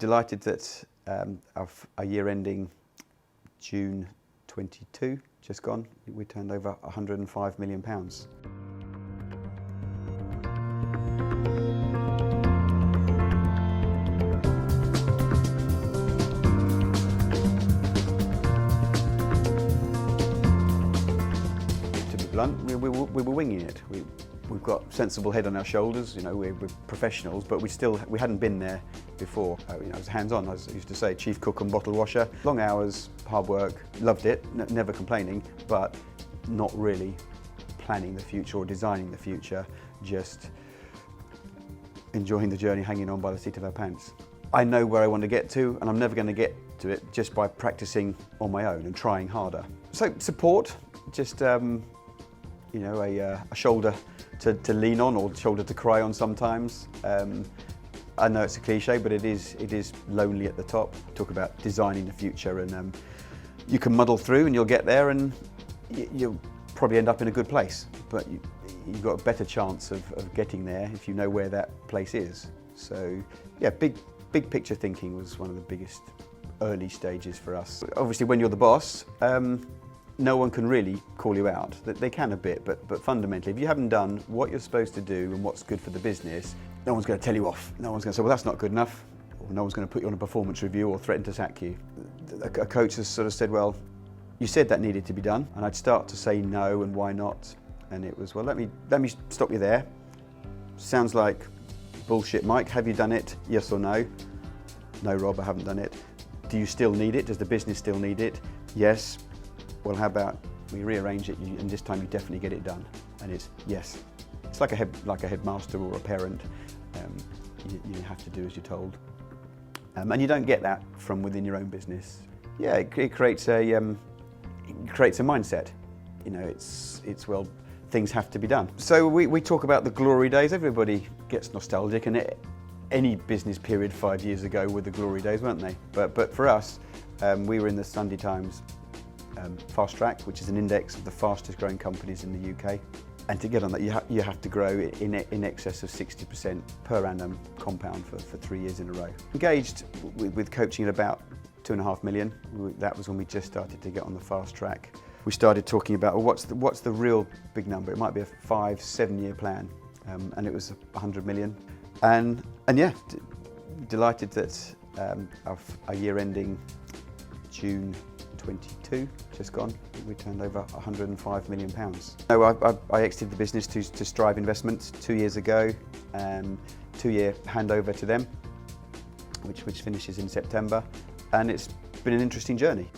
Delighted that our year ending June 22, just gone, we turned over £105 million. To be blunt, we were winging it. We've got a sensible head on our shoulders, you know, we're professionals, but we hadn't been there before. I was hands-on, I used to say, chief cook and bottle washer. Long hours, hard work, loved it, never complaining, but not really planning the future or designing the future, just enjoying the journey, hanging on by the seat of our pants. I know where I want to get to, and I'm never going to get to it just by practicing on my own and trying harder. So support, just a shoulder to lean on, or shoulder to cry on sometimes. I know it's a cliche, but it is lonely at the top. Talk about designing the future, and you can muddle through and you'll get there, and you'll probably end up in a good place. But you've got a better chance of getting there if you know where that place is. So yeah, big picture thinking was one of the biggest early stages for us. Obviously, when you're the boss, no one can really call you out. They can a bit, but fundamentally, if you haven't done what you're supposed to do and what's good for the business, no one's going to tell you off. No one's going to say, well, that's not good enough. Or no one's going to put you on a performance review or threaten to sack you. A coach has sort of said, well, you said that needed to be done. And I'd start to say no, and why not? And it was, well, let me stop you there. Sounds like bullshit, Mike. Have you done it? Yes or no? No, Rob, I haven't done it. Do you still need it? Does the business still need it? Yes. Well, how about we rearrange it, and this time you definitely get it done? And it's yes. It's like a headmaster or a parent. You have to do as you're told, and you don't get that from within your own business. Yeah, it creates a mindset. You know, it's well, things have to be done. So we talk about the glory days. Everybody gets nostalgic, and any business period 5 years ago were the glory days, weren't they? But for us, we were in the Sunday Times Fast Track, which is an index of the fastest growing companies in the UK. And to get on that, you have to grow in excess of 60% per annum compound for 3 years in a row. Engaged with coaching at about 2.5 million. That was when we just started to get on the fast track. We started talking about, well, what's the real big number? It might be a 5-7 year plan, and it was 100 million. And yeah, delighted that our year ending June 22, just gone, we turned over £105 million. No, I exited the business to Strive Investments 2 years ago, 2-year handover to them, which finishes in September, and it's been an interesting journey.